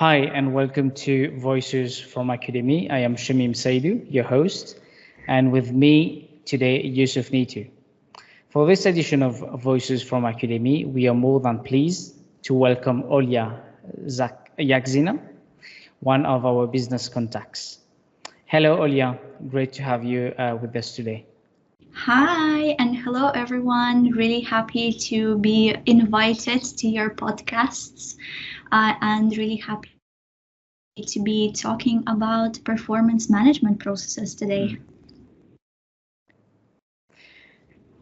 Hi, and welcome to Voices from Acudemy. I am Shameem Saidoo, your host, and with me today, Yousouf Neetoo. For this edition of Voices from Acudemy, we are more than pleased to welcome Olya Yakzhina, one of our business contacts. Hello, Olya. Great to have you with us today. Hi, and hello, everyone. Really happy to be invited to your podcasts and really happy to be talking about performance management processes today.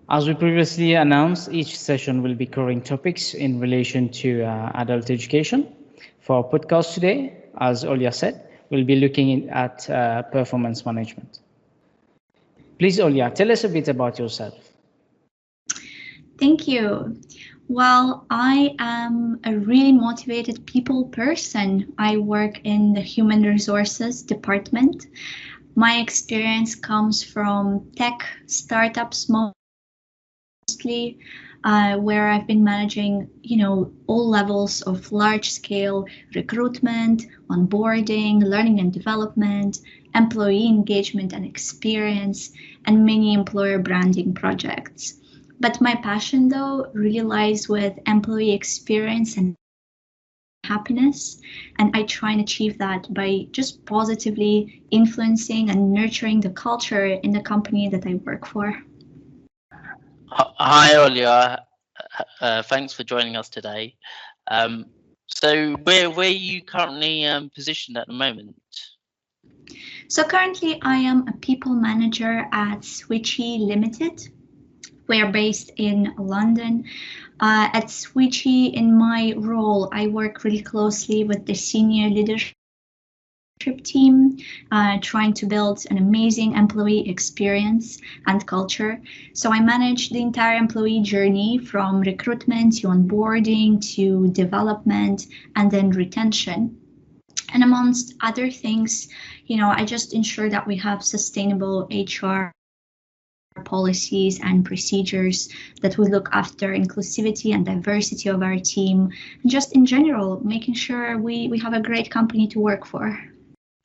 As we previously announced, each session will be covering topics in relation to adult education. For our podcast today, as Olya said, we'll be looking at performance management. Please, Olya, tell us a bit about yourself. Thank you. Well, I am a really motivated people person. I work in the human resources department. My experience comes from tech startups mostly, where I've been managing, all levels of large-scale recruitment, onboarding, learning and development, employee engagement and experience, and many employer branding projects. But my passion, though, really lies with employee experience and happiness, and I try and achieve that by just positively influencing and nurturing the culture in the company that I work for. Hi, Olya. Thanks for joining us today. So where are you currently positioned at the moment? So currently I am a people manager at Switchy Limited. We are based in London. At Switchy, in my role, I work really closely with the senior leadership team, trying to build an amazing employee experience and culture. So I manage the entire employee journey from recruitment to onboarding to development and then retention. And amongst other things, I just ensure that we have sustainable HR policies and procedures that will look after inclusivity and diversity of our team, and just in general, making sure we have a great company to work for.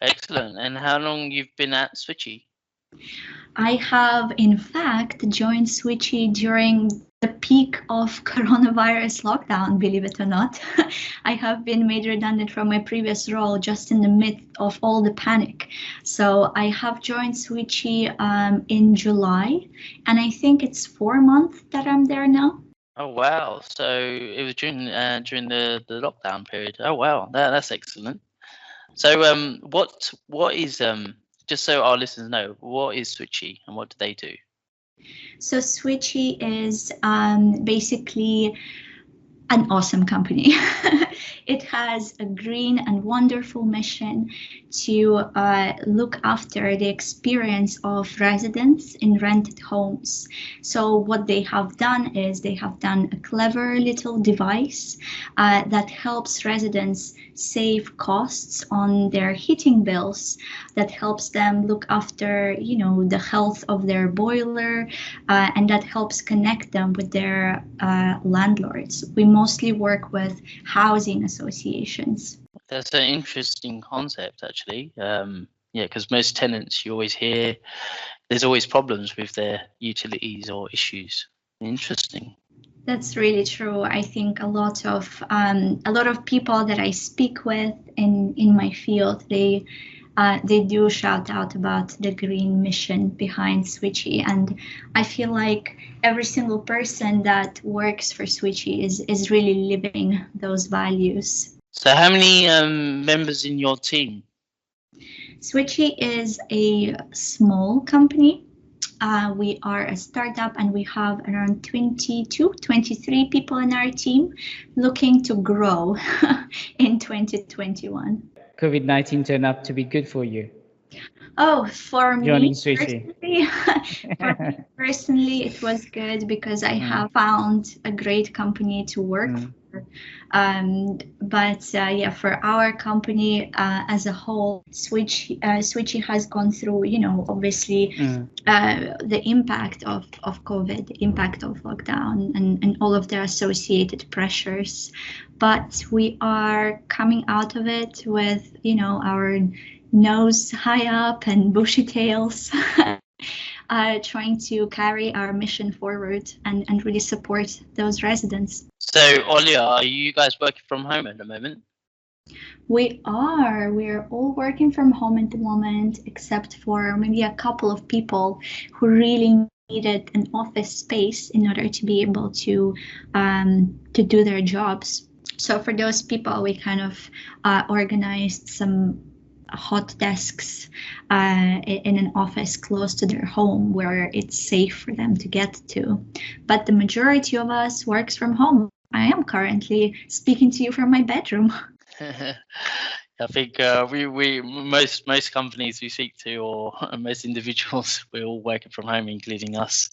Excellent. And how long you've been at Switchy? I have, in fact, joined Switchy during the peak of coronavirus lockdown, believe it or not. I have been made redundant from my previous role just in the midst of all the panic. So I have joined Switchy in July, and I think it's 4 months that I'm there now. Oh wow! So it was during the lockdown period. Oh wow, that's excellent. So what is just so our listeners know, what is Switchy and what do they do? So Switchy is basically an awesome company. It has a green and wonderful mission to look after the experience of residents in rented homes. So what they have done is they have done a clever little device that helps residents save costs on their heating bills, that helps them look after, the health of their boiler, and that helps connect them with their landlords. We mostly work with housing associations. That's an interesting concept, actually. Yeah, because most tenants, you always hear there's always problems with their utilities or issues. Interesting. That's really true. I think a lot of people that I speak with in my field, they do shout out about the green mission behind Switchy, and I feel like every single person that works for Switchy is really living those values. So how many members in your team? Switchy is a small company. We are a startup and we have around 23 people in our team, looking to grow in 2021. COVID-19 turned out to be good for you. Oh, for me personally, it was good because I have found a great company to work for. Yeah, for our company as a whole, Switchy has gone through, obviously the impact of COVID, the impact of lockdown, and all of the associated pressures. But we are coming out of it with, our nose high up and bushy tails. Trying to carry our mission forward and really support those residents. So, Olya, are you guys working from home at the moment? We are. We're all working from home at the moment, except for maybe a couple of people who really needed an office space in order to be able to do their jobs. So for those people, we kind of organized some hot desks in an office close to their home where it's safe for them to get to. But the majority of us works from home. I am currently speaking to you from my bedroom. I think we most companies we speak to, or most individuals, we're all working from home, including us.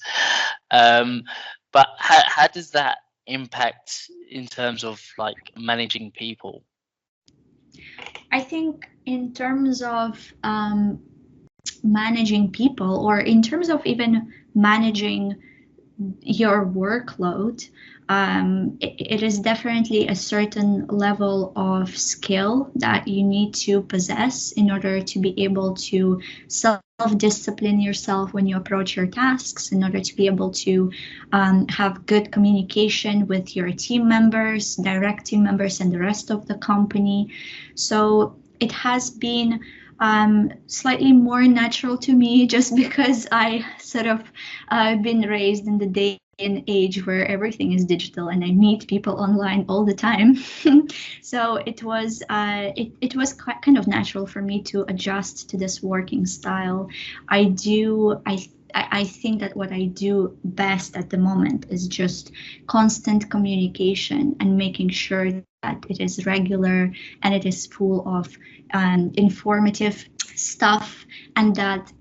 But how does that impact in terms of like managing people? I think in terms of managing people, or in terms of even managing your workload, it is definitely a certain level of skill that you need to possess in order to be able to self-discipline yourself when you approach your tasks, in order to be able to have good communication with your team members, direct team members, and the rest of the company. So it has been slightly more natural to me, just because I sort of been raised in the day and age where everything is digital and I meet people online all the time. So it was kind of natural for me to adjust to this working style. I think that what I do best at the moment is just constant communication and making sure that it is regular and it is full of informative stuff, and that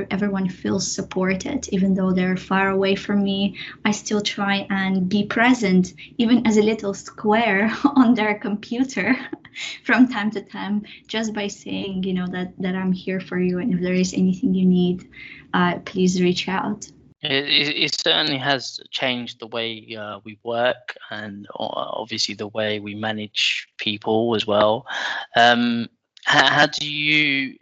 everyone feels supported. Even though they're far away from me, I still try and be present, even as a little square on their computer from time to time, just by saying that I'm here for you, and if there is anything you need, please reach out. It certainly has changed the way we work, and obviously the way we manage people as well. How do you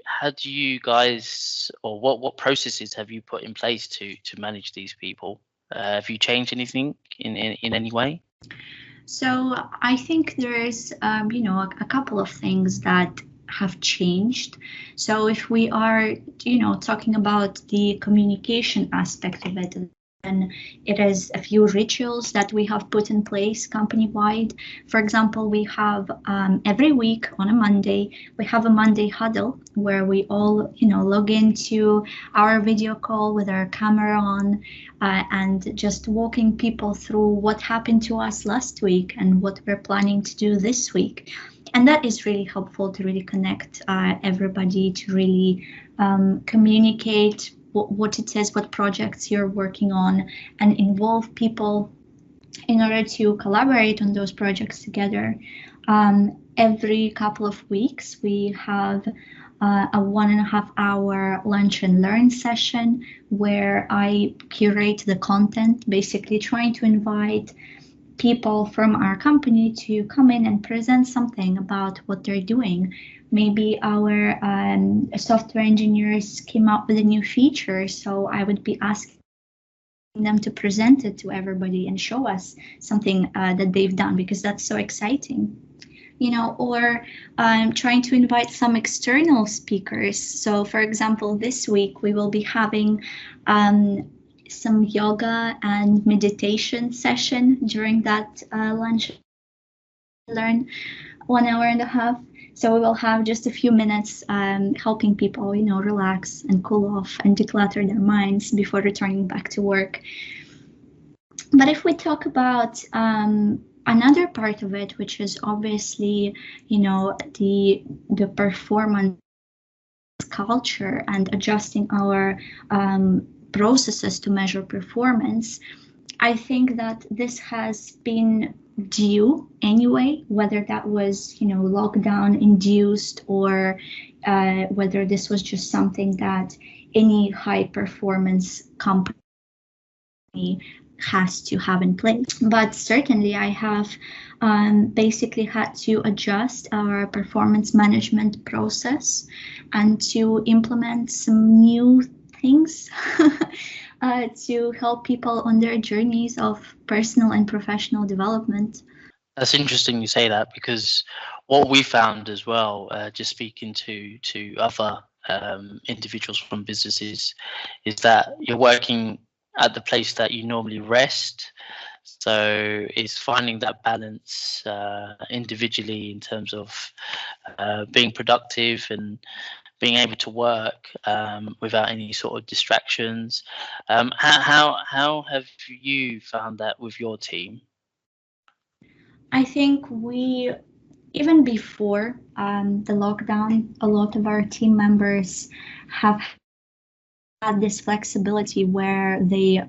guys, or what processes have you put in place to manage these people? Have you changed anything in any way? So I think there's a couple of things that have changed. So if we are talking about the communication aspect of it, then it is a few rituals that we have put in place company-wide. For example, we have every week on a Monday, we have a Monday huddle where we all log into our video call with our camera on, and just walking people through what happened to us last week and what we're planning to do this week. And that is really helpful to really connect everybody, to really communicate what it is, what projects you're working on, and involve people in order to collaborate on those projects together. Every couple of weeks, we have a 1.5 hour lunch and learn session where I curate the content, basically trying to invite people from our company to come in and present something about what they're doing. Maybe our software engineers came up with a new feature, so I would be asking them to present it to everybody and show us something that they've done, because that's so exciting. Or trying to invite some external speakers. So for example, this week we will be having some yoga and meditation session during that lunch learn 1.5 hours. So we will have just a few minutes helping people, relax and cool off and declutter their minds before returning back to work. But if we talk about another part of it, which is obviously, the performance culture and adjusting our processes to measure performance, I think that this has been due anyway, whether that was, lockdown induced or whether this was just something that any high performance company has to have in place. But certainly I have basically had to adjust our performance management process and to implement some new things to help people on their journeys of personal and professional development. That's interesting you say that, because what we found as well, just speaking to other individuals from businesses, is that you're working at the place that you normally rest. So it's finding that balance individually in terms of being productive and being able to work without any sort of distractions. How have you found that with your team? I think even before the lockdown, a lot of our team members have had this flexibility where they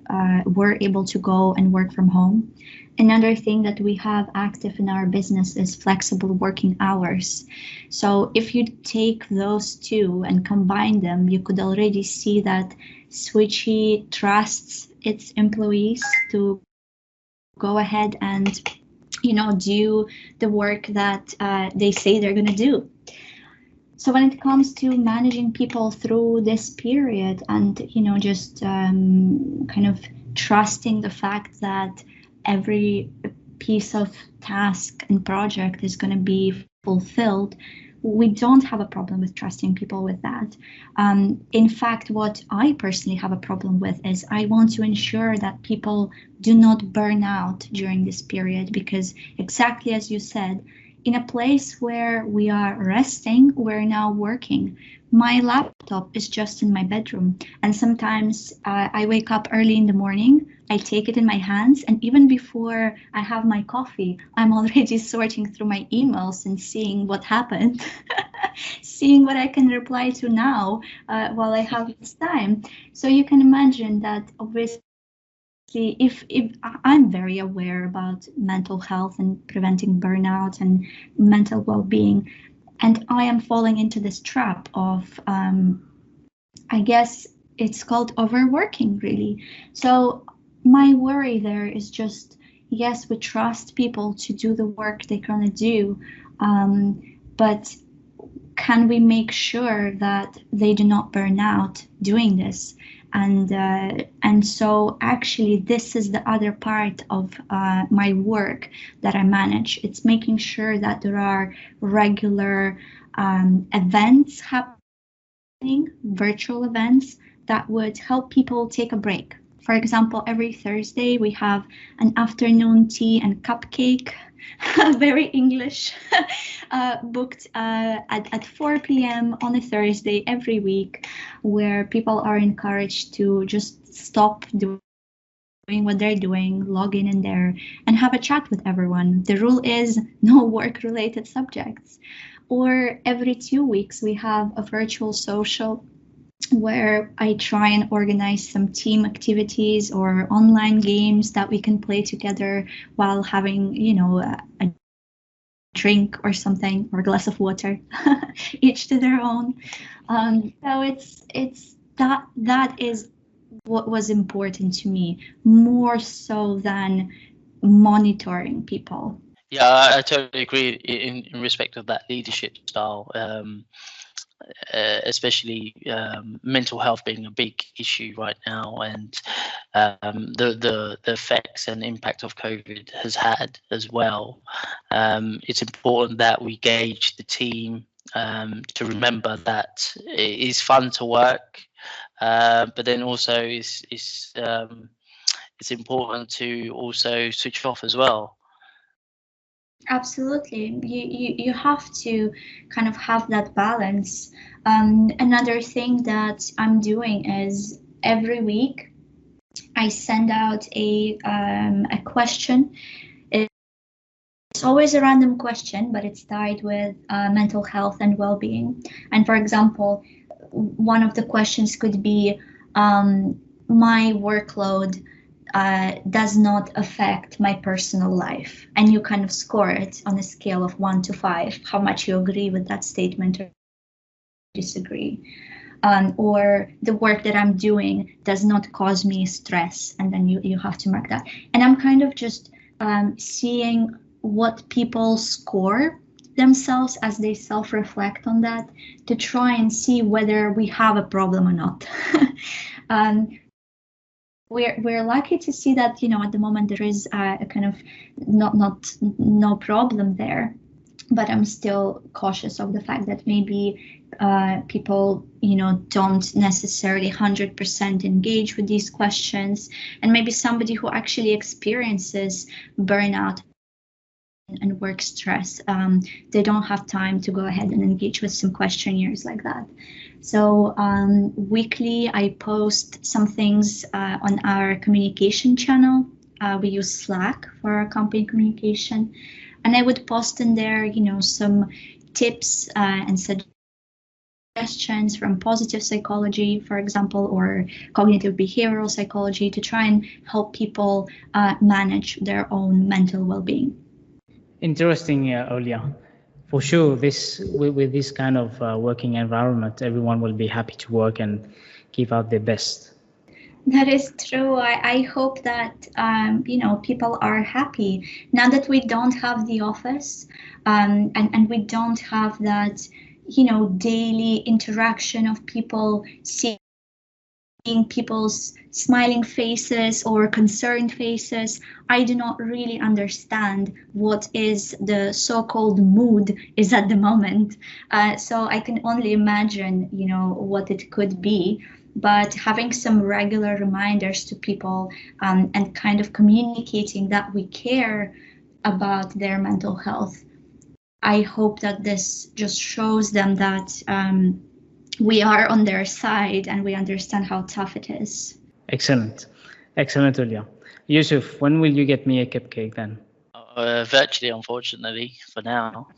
were able to go and work from home. Another thing that we have active in our business is flexible working hours. So if you take those two and combine them, you could already see that Switchy trusts its employees to go ahead and do the work that they say they're going to do. So when it comes to managing people through this period and, just kind of trusting the fact that every piece of task and project is going to be fulfilled, we don't have a problem with trusting people with that. In fact, what I personally have a problem with is I want to ensure that people do not burn out during this period, because exactly as you said, in a place where we are resting, we're now working. My laptop is just in my bedroom, and sometimes I wake up early in the morning, I take it in my hands, and even before I have my coffee, I'm already sorting through my emails and seeing what happened, seeing what I can reply to now while I have this time. So you can imagine that obviously if I'm very aware about mental health and preventing burnout and mental well-being, and I am falling into this trap of, I guess it's called overworking, really. So my worry there is just, yes, we trust people to do the work they're going to do, but can we make sure that they do not burn out doing this? And so actually this is the other part of my work that I manage. It's making sure that there are regular events happening, virtual events that would help people take a break. For example, every Thursday we have an afternoon tea and cupcake, very English, booked at 4 p.m. on a Thursday every week, where people are encouraged to just stop doing what they're doing, log in there, and have a chat with everyone. The rule is no work-related subjects. Or every 2 weeks we have a virtual social where I try and organize some team activities or online games that we can play together while having, a drink or something, or a glass of water, each to their own. So it's that is what was important to me, more so than monitoring people. Yeah, I totally agree in respect of that leadership style. Especially mental health being a big issue right now, and the effects and impact of COVID has had as well. It's important that we gauge the team to remember that it is fun to work, but then also it's important to also switch off as well. Absolutely. You have to kind of have that balance. Another thing that I'm doing is every week I send out a question. It's always a random question, but it's tied with mental health and well-being. And for example, one of the questions could be, my workload does not affect my personal life, and you kind of score it on a scale of 1 to 5, how much you agree with that statement or disagree. Or the work that I'm doing does not cause me stress, and then you have to mark that. And I'm kind of just seeing what people score themselves as they self-reflect on that, to try and see whether we have a problem or not. We're lucky to see that, you know, at the moment there is a kind of no problem there, but I'm still cautious of the fact that maybe people, you know, don't necessarily 100% engage with these questions, and maybe somebody who actually experiences burnout and work stress, they don't have time to go ahead and engage with some questionnaires like that. So weekly I post some things on our communication channel. We use Slack for our company communication, and I would post in there, you know, some tips and suggestions from positive psychology, for example, or cognitive behavioral psychology, to try and help people manage their own mental well-being. Interesting, Olya. For sure, with this kind of working environment, everyone will be happy to work and give out their best. That is true. I hope that you know, people are happy now that we don't have the office, and we don't have that, you know, daily interaction of people seeing people's smiling faces or concerned faces. I do not really understand what is the so-called mood is at the moment. So I can only imagine, you know, what it could be. But having some regular reminders to people and kind of communicating that we care about their mental health, I hope that this just shows them that we are on their side and we understand how tough it is. Excellent. Excellent, Olya. Yousouf, when will you get me a cupcake then? Virtually, unfortunately, for now.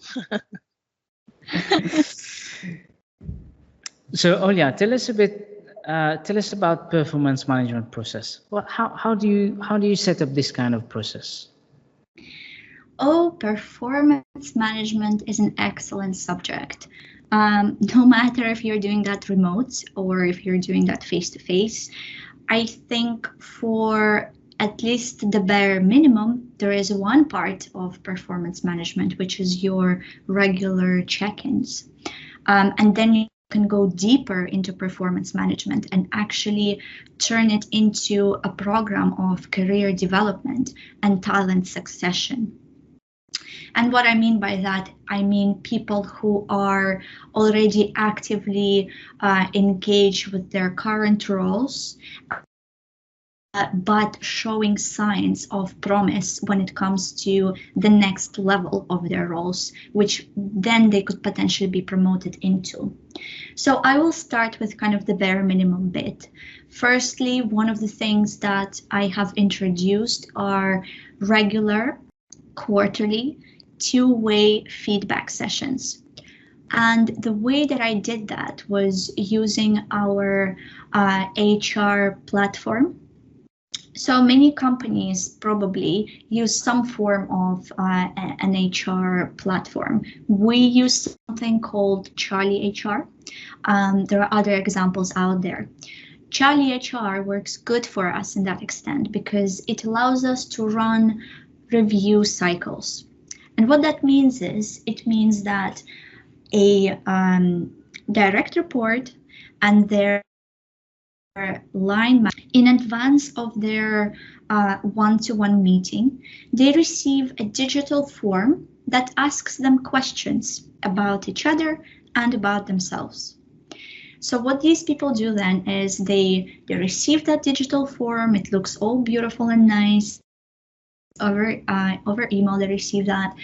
So, Olya, tell us a bit. Tell us about performance management process. Well, how do you set up this kind of process? Oh, performance management is an excellent subject. No matter if you're doing that remote or if you're doing that face-to-face, I think for at least the bare minimum, there is one part of performance management, which is your regular check-ins. And then you can go deeper into performance management and actually turn it into a program of career development and talent succession. And what I mean by that, I mean people who are already actively engaged with their current roles, but showing signs of promise when it comes to the next level of their roles, which then they could potentially be promoted into. So I will start with kind of the bare minimum bit. Firstly, one of the things that I have introduced are regular, quarterly, two-way feedback sessions. And the way that I did that was using our HR platform. So many companies probably use some form of an HR platform. We use something called Charlie HR. There are other examples out there. Charlie HR works good for us in that extent because it allows us to run review cycles. And what that means is, it means that a direct report and their line manager, in advance of their one-to-one meeting, they receive a digital form that asks them questions about each other and about themselves. So what these people do then is they receive that digital form. It looks all beautiful and nice. Over email, they receive that.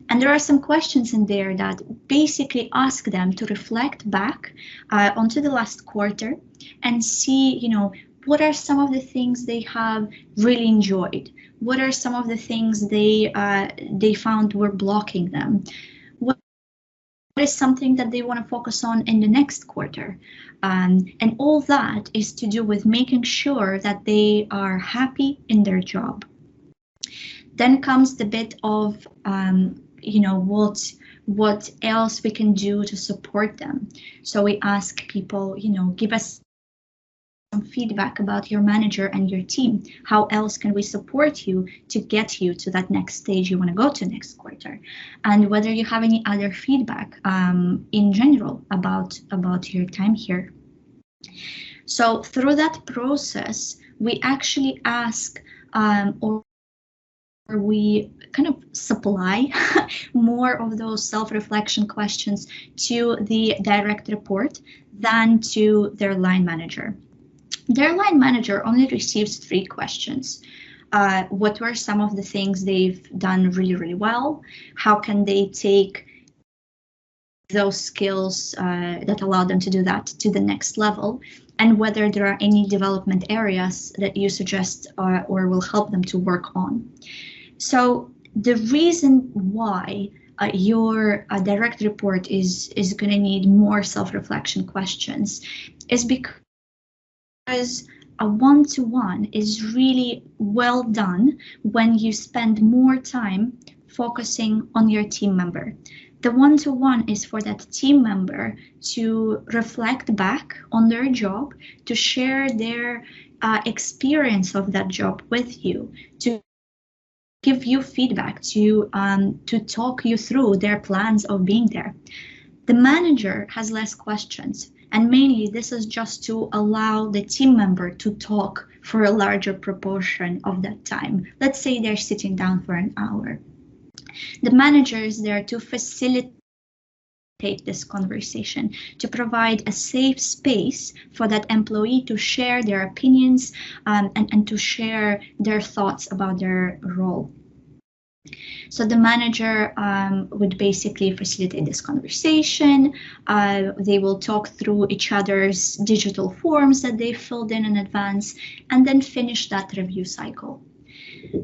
And there are some questions in there that basically ask them to reflect back onto the last quarter and see, you know, what are some of the things they have really enjoyed? What are some of the things they found were blocking them? What is something that they want to focus on in the next quarter. And all that is to do with making sure that they are happy in their job. Then comes the bit of, what else we can do to support them. So we ask people, give us some feedback about your manager and your team. How else can we support you to get you to that next stage you want to go to next quarter? And whether you have any other feedback in general about your time here. So through that process, we actually ask or we kind of supply more of those self-reflection questions to the direct report than to their line manager. Their line manager only receives 3 questions. What were some of the things they've done really, really well? How can they take those skills that allow them to do that to the next level? And whether there are any development areas that you suggest or will help them to work on. So the reason why your direct report is going to need more self-reflection questions is because a one-to-one is really well done when you spend more time focusing on your team member. The one-to-one is for that team member to reflect back on their job, to share their experience of that job with you, to give you feedback, to talk you through their plans of being there. The manager has less questions, and mainly this is just to allow the team member to talk for a larger proportion of that time. Let's say they're sitting down for an hour. The manager is there to facilitate this conversation, to provide a safe space for that employee to share their opinions and to share their thoughts about their role. So the manager would basically facilitate this conversation. They will talk through each other's digital forms that they filled in advance, and then finish that review cycle.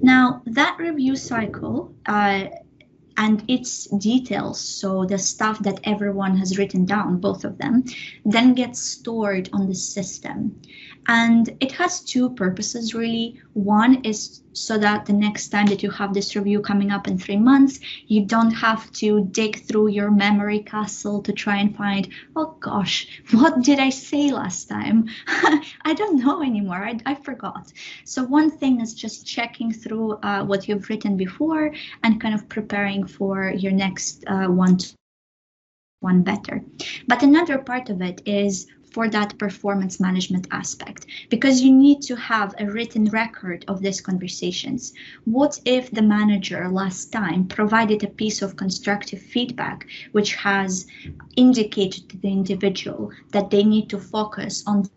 Now, that review cycle and its details, so the stuff that everyone has written down, both of them, then gets stored on the system. And it has 2 purposes, really. One is so that the next time that you have this review coming up in 3 months, you don't have to dig through your memory castle to try and find, oh gosh, what did I say last time? I don't know anymore, I forgot. So one thing is just checking through what you've written before and kind of preparing for your next one better. But another part of it is for that performance management aspect, because you need to have a written record of these conversations. What if the manager last time provided a piece of constructive feedback which has indicated to the individual that they need to focus on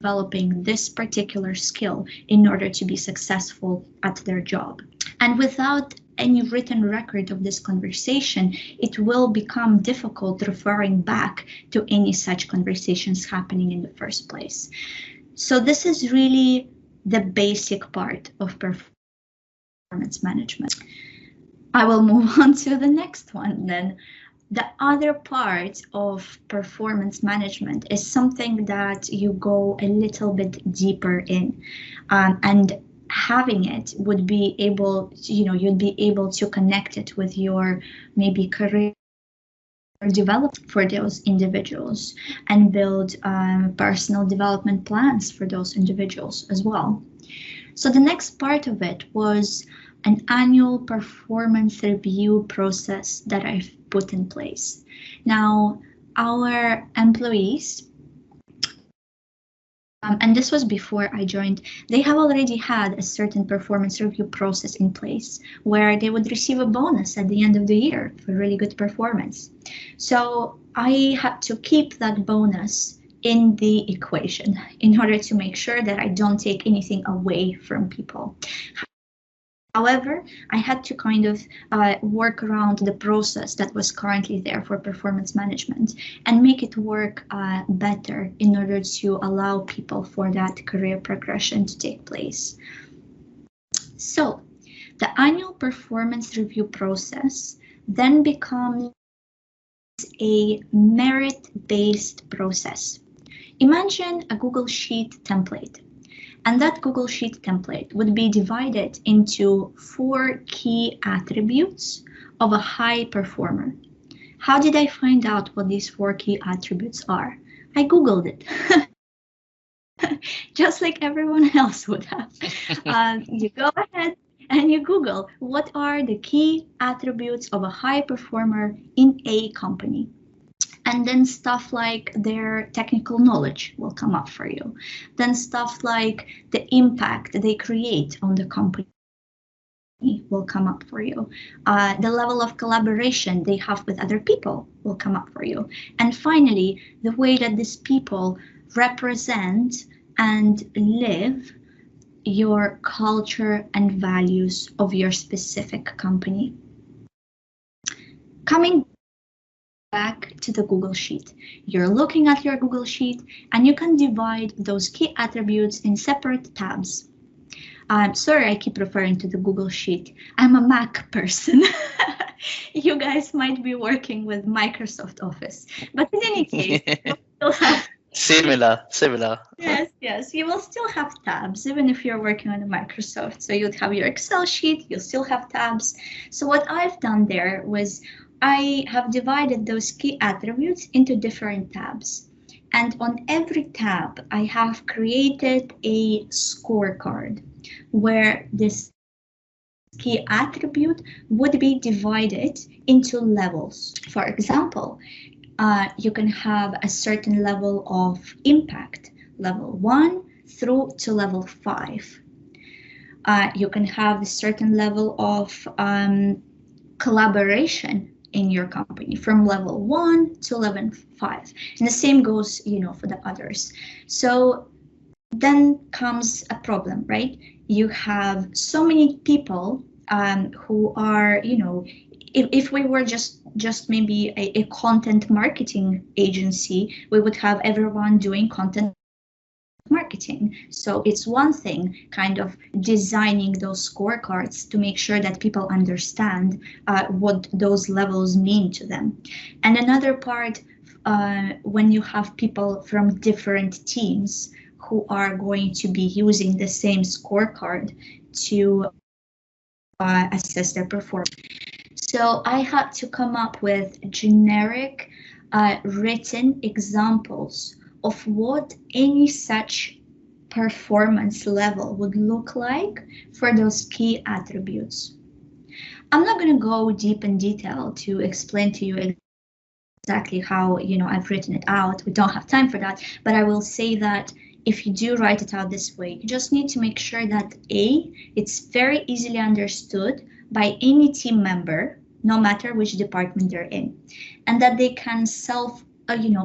developing this particular skill in order to be successful at their job? And without any written record of this conversation, it will become difficult referring back to any such conversations happening in the first place. So this is really the basic part of performance management. I will move on to the next one then. The other part of performance management is something that you go a little bit deeper in, and having it would be able, you'd be able to connect it with your maybe career development for those individuals and build personal development plans for those individuals as well. So the next part of it was an annual performance review process that I've put in place. Now, our employees, and this was before I joined, they have already had a certain performance review process in place where they would receive a bonus at the end of the year for really good performance. So I had to keep that bonus in the equation in order to make sure that I don't take anything away from people. However, I had to kind of work around the process that was currently there for performance management and make it work better in order to allow people for that career progression to take place. So the annual performance review process then becomes a merit-based process. Imagine a Google Sheet template, and that Google Sheet template would be divided into 4 key attributes of a high performer. How did I find out what these 4 key attributes are? I Googled it. Just like everyone else would have. You go ahead and you Google what are the key attributes of a high performer in a company. And then stuff like their technical knowledge will come up for you. Then stuff like the impact they create on the company will come up for you. The level of collaboration they have with other people will come up for you. And finally, the way that these people represent and live your culture and values of your specific company. Coming back to the Google Sheet. You're looking at your Google Sheet and you can divide those key attributes in separate tabs. I'm sorry, I keep referring to the Google Sheet. I'm a Mac person. You guys might be working with Microsoft Office, but in any case, you still have similar. Yes, you will still have tabs, even if you're working on a Microsoft. So you'd have your Excel sheet, you'll still have tabs. So what I've done there was I have divided those key attributes into different tabs. And on every tab, I have created a scorecard where this key attribute would be divided into levels. For example, you can have a certain level of impact, level 1 through to level 5. You can have a certain level of collaboration in your company from level 1 to level 5. And the same goes, for the others. So then comes a problem, right? You have so many people who are, if we were just maybe a content marketing agency, we would have everyone doing content marketing. So it's one thing kind of designing those scorecards to make sure that people understand what those levels mean to them. And another part, when you have people from different teams who are going to be using the same scorecard to assess their performance. So I had to come up with generic written examples of what any such performance level would look like for those key attributes. I'm not going to go deep in detail to explain to you exactly how I've written it out. We don't have time for that, but I will say that if you do write it out this way, you just need to make sure that it's very easily understood by any team member, no matter which department they're in, and that they can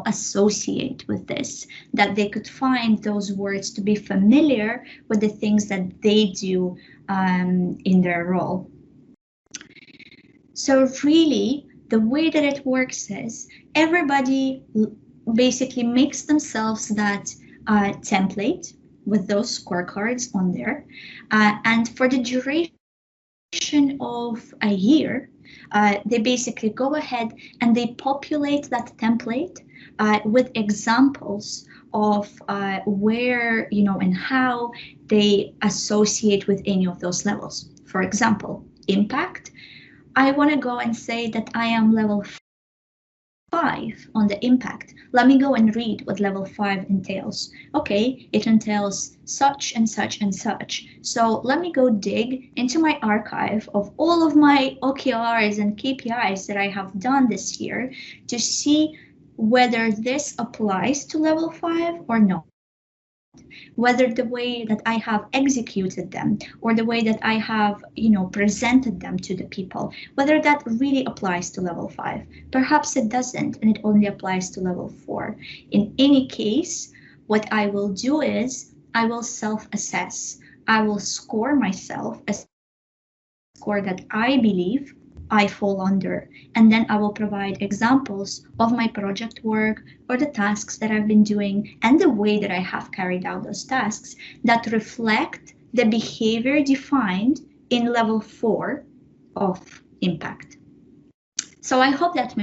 associate with this, that they could find those words to be familiar with the things that they do in their role. So really, the way that it works is everybody basically makes themselves that template with those scorecards on there, and for the duration of a year, they basically go ahead and they populate that template with examples of where, and how they associate with any of those levels. For example, impact. I want to go and say that I am level 5 on the impact. Let me go and read what level 5 entails. Okay, it entails such and such and such. So let me go dig into my archive of all of my OKRs and KPIs that I have done this year to see whether this applies to level 5 or not. Whether the way that I have executed them or the way that I have, presented them to the people, whether that really applies to level 5. Perhaps it doesn't, and it only applies to level 4. In any case, what I will do is I will self-assess. I will score myself a score that I believe I fall under, and then I will provide examples of my project work or the tasks that I've been doing and the way that I have carried out those tasks that reflect the behavior defined in level 4 of impact. So I hope that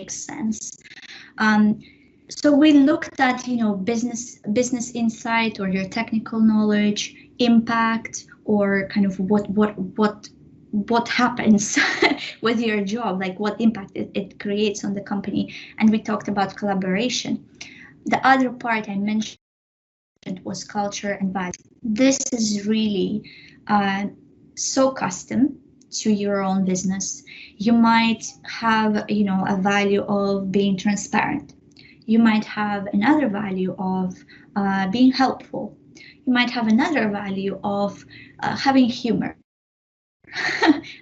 sense. So we looked at, business insight or your technical knowledge, impact, or kind of what happens with your job, like what impact it creates on the company. And we talked about collaboration. The other part I mentioned was culture and values. This is really so custom to your own business. You might have, a value of being transparent. You might have another value of being helpful. You might have another value of having humor.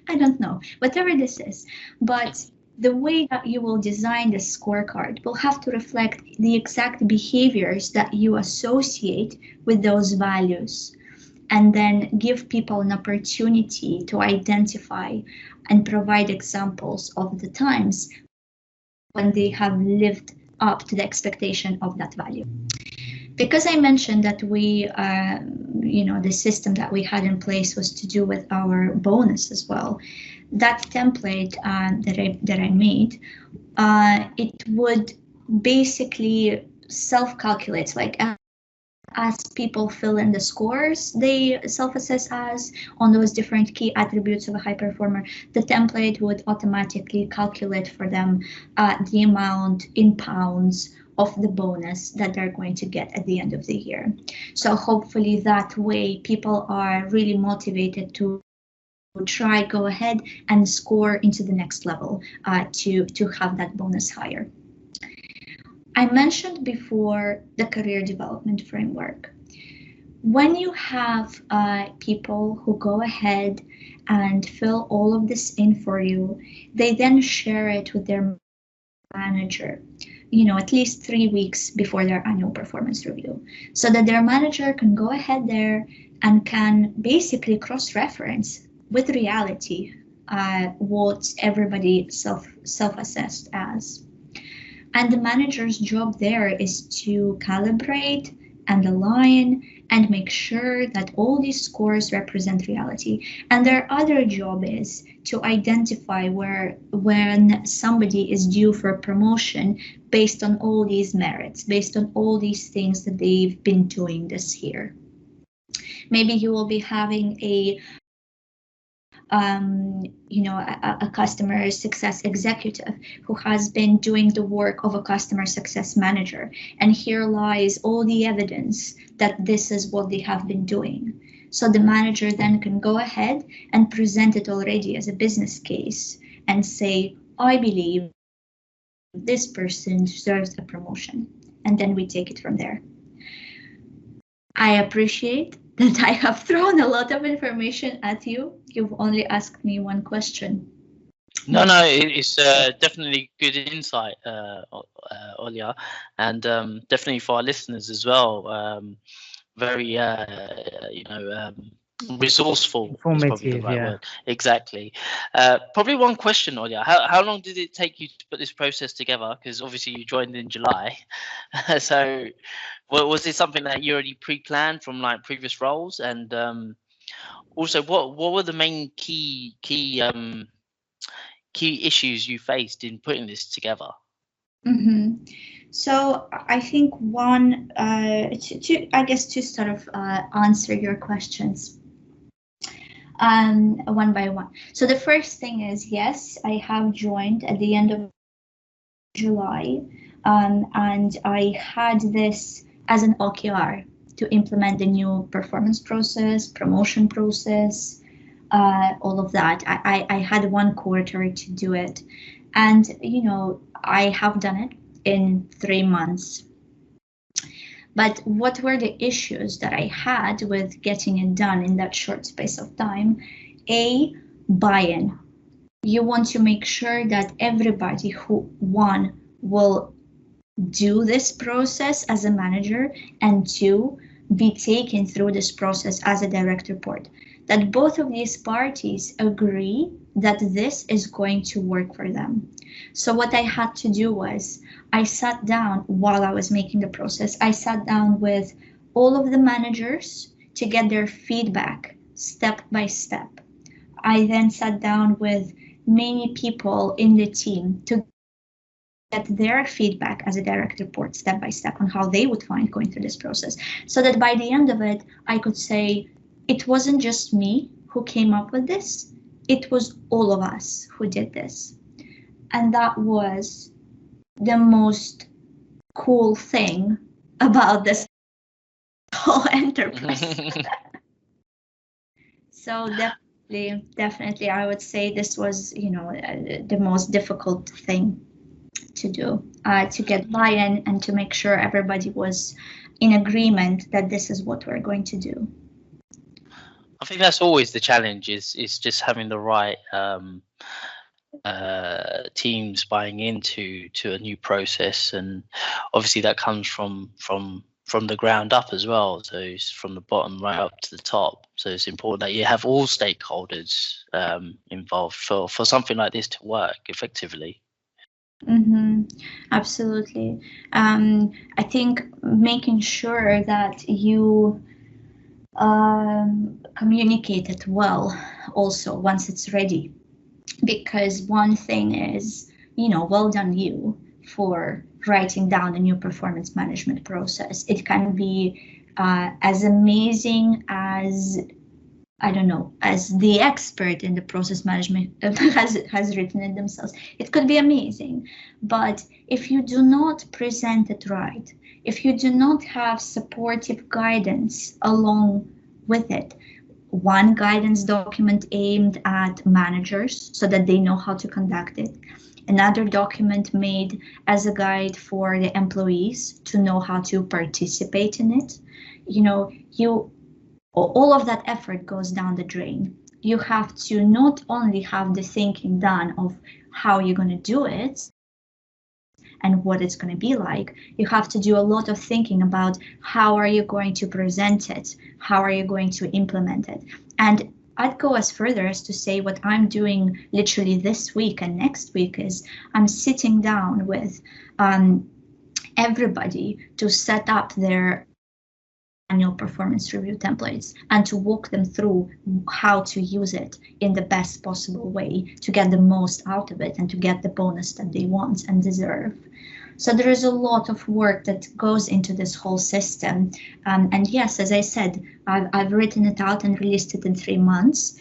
I don't know, whatever this is. But the way that you will design the scorecard will have to reflect the exact behaviors that you associate with those values, and then give people an opportunity to identify and provide examples of the times when they have lived up to the expectation of that value. Because I mentioned that we, the system that we had in place was to do with our bonus as well. That template that I made, it would basically self-calculate, like as people fill in the scores, they self-assess as on those different key attributes of a high performer. The template would automatically calculate for them the amount in pounds of the bonus that they're going to get at the end of the year. So hopefully that way people are really motivated to go ahead and score into the next level to have that bonus higher. I mentioned before the career development framework. When you have people who go ahead and fill all of this in for you, they then share it with their manager, at least 3 weeks before their annual performance review, so that their manager can go ahead there and can basically cross-reference with reality what everybody self-assessed as. And the manager's job there is to calibrate and align and make sure that all these scores represent reality. And their other job is to identify when somebody is due for promotion based on all these merits, based on all these things that they've been doing this year. Maybe you will be having a customer success executive who has been doing the work of a customer success manager. And here lies all the evidence that this is what they have been doing. So the manager then can go ahead and present it already as a business case and say, I believe this person deserves a promotion. And then we take it from there. I appreciate that I have thrown a lot of information at you. You've only asked me one question. No, it's definitely good insight, Olya, and definitely for our listeners as well. Very, resourceful. Informative, right word. Exactly. Probably one question, Olya. How long did it take you to put this process together? Because obviously you joined in July. So, was it something that you already pre-planned from like previous roles? And also, what were the main key issues you faced in putting this together? Mm-hmm. So I think one, to sort of answer your questions one by one. So the first thing is, yes, I have joined at the end of July, and I had this as an OKR to implement the new performance process, promotion process, all of that. I had 1 quarter to do it, and I have done it in 3 months. But what were the issues that I had with getting it done in that short space of time? A, buy-in. You want to make sure that everybody who, one, will do this process as a manager, and 2, be taken through this process as a direct report. That both of these parties agree that this is going to work for them. So what I had to do was, I sat down while I was making the process, I sat down with all of the managers to get their feedback step by step. I then sat down with many people in the team to their feedback as a direct report step by step on how they would find going through this process, so that by the end of it, I could say it wasn't just me who came up with this, it was all of us who did this. And that was the most cool thing about this whole enterprise. So definitely, I would say this was, the most difficult thing to do, to get buy-in and to make sure everybody was in agreement that this is what we're going to do. I think that's always the challenge, is just having the right teams buying into a new process, and obviously that comes from the ground up as well. So it's from the bottom right up to the top. So it's important that you have all stakeholders involved for something like this to work effectively. Absolutely. I think making sure that you communicate it well also once it's ready, because one thing is, well done you for writing down a new performance management process. It can be as amazing as, I don't know, as the expert in the process management has written it themselves. It could be amazing, but if you do not present it right, if you do not have supportive guidance along with it, one guidance document aimed at managers so that they know how to conduct it, another document made as a guide for the employees to know how to participate in it, all of that effort goes down the drain. You have to not only have the thinking done of how you're going to do it and what it's going to be like, you have to do a lot of thinking about how are you going to present it, how are you going to implement it. And I'd go as further as to say what I'm doing literally this week and next week is I'm sitting down with everybody to set up their annual performance review templates and to walk them through how to use it in the best possible way to get the most out of it and to get the bonus that they want and deserve. So there is a lot of work that goes into this whole system. And yes, as I said, I've written it out and released it in 3 months,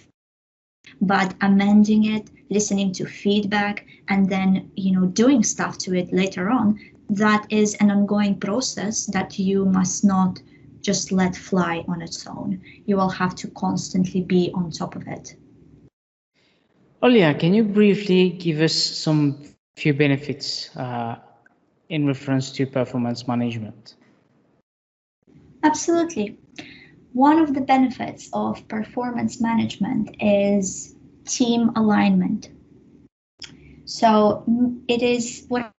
but amending it, listening to feedback, and then, doing stuff to it later on, that is an ongoing process that you must not just let fly on its own. You will have to constantly be on top of it. Olya, can you briefly give us some few benefits in reference to performance management? Absolutely. One of the benefits of performance management is team alignment. So it is, what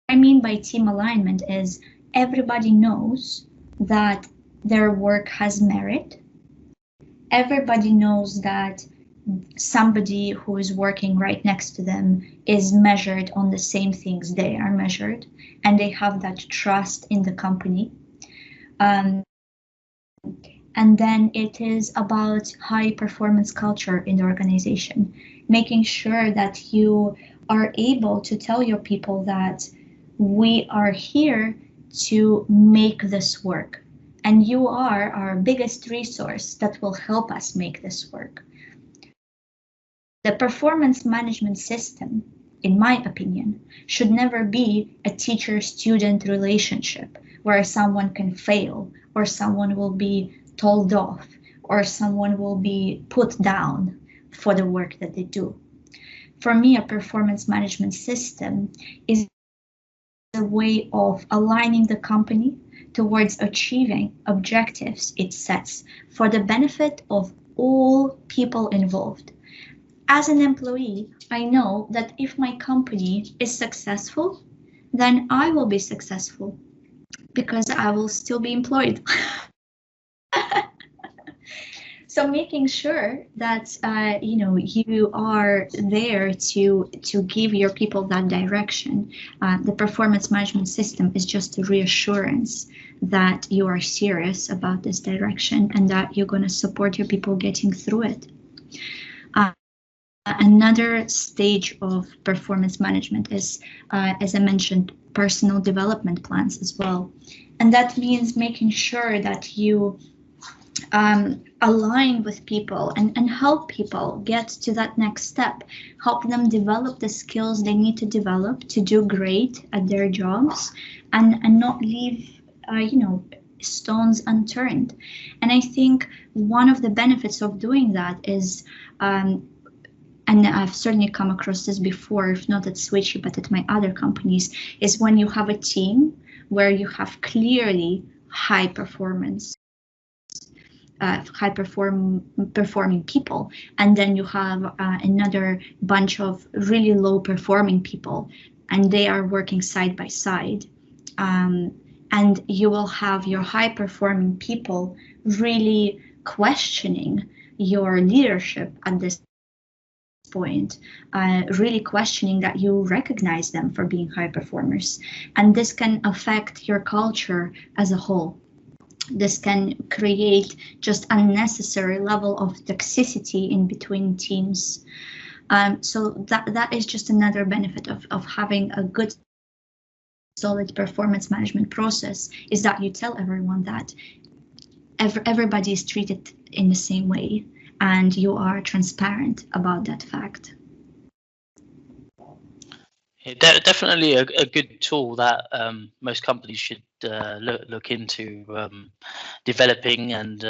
I mean by team alignment is everybody knows that their work has merit. Everybody knows that somebody who is working right next to them is measured on the same things they are measured, and they have that trust in the company. And then it is about high performance culture in the organization, making sure that you are able to tell your people that we are here to make this work, and you are our biggest resource that will help us make this work. The performance management system, in my opinion, should never be a teacher-student relationship where someone can fail, or someone will be told off, or someone will be put down for the work that they do. For me, a performance management system is a way of aligning the company towards achieving objectives it sets for the benefit of all people involved. As an employee, I know that if my company is successful, then I will be successful because I will still be employed. So making sure that you are there to give your people that direction. The performance management system is just a reassurance that you are serious about this direction and that you're going to support your people getting through it. Another stage of performance management is, as I mentioned, personal development plans as well. And that means making sure that you align with people and help people get to that next step, help them develop the skills they need to develop to do great at their jobs, and not leave, stones unturned. And I think one of the benefits of doing that is, and I've certainly come across this before, if not at Switchee, but at my other companies, is when you have a team where you have clearly high performing people, and then you have another bunch of really low performing people, and they are working side by side. And you will have your high performing people really questioning your leadership at this point, really questioning that you recognize them for being high performers. And this can affect your culture as a whole. This can create just unnecessary level of toxicity in between teams. So that is just another benefit of having a good, solid performance management process, is that you tell everyone that everybody is treated in the same way, and you are transparent about that fact. Yeah, definitely a good tool that most companies should look into developing. And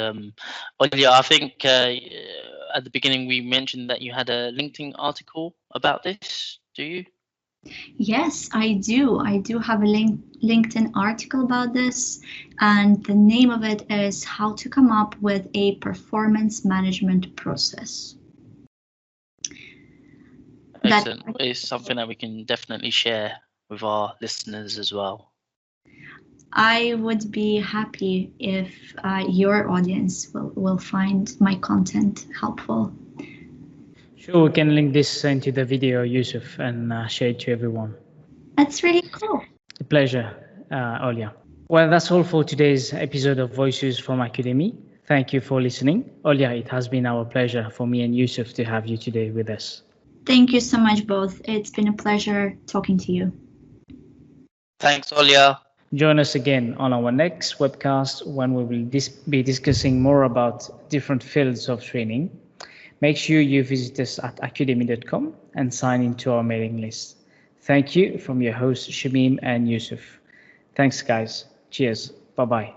Olya, I think at the beginning we mentioned that you had a LinkedIn article about this. Do you? Yes, I do. I do have a LinkedIn article about this, and the name of it is How to Come Up with a Performance Management Process. Excellent. It's something that we can definitely share with our listeners as well. I would be happy if your audience will find my content helpful. Sure, we can link this into the video, Yousouf, and share it to everyone. That's really cool. A pleasure, Olya. Well, that's all for today's episode of Voices from Acudemy. Thank you for listening. Olya, it has been our pleasure for me and Yousouf to have you today with us. Thank you so much, both. It's been a pleasure talking to you. Thanks, Olya. Join us again on our next webcast when we will be discussing more about different fields of training. Make sure you visit us at acudemy.com and sign into our mailing list. Thank you from your hosts, Shameem and Yousouf. Thanks, guys. Cheers. Bye-bye.